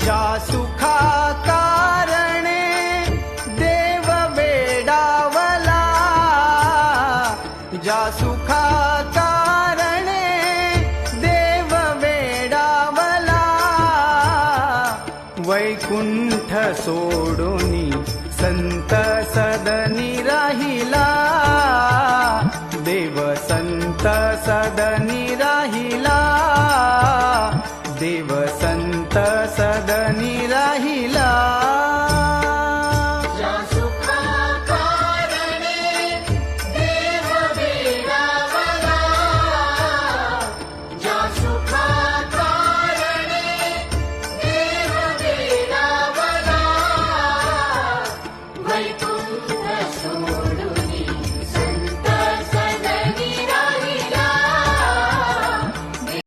ज्या सुखा कारणे देव वेडावला, ज्या सुखा कारणे देव वेडावला, वैकुंठ सोडूनी संत सदनी राहिला, देव संत सदनी राहिला.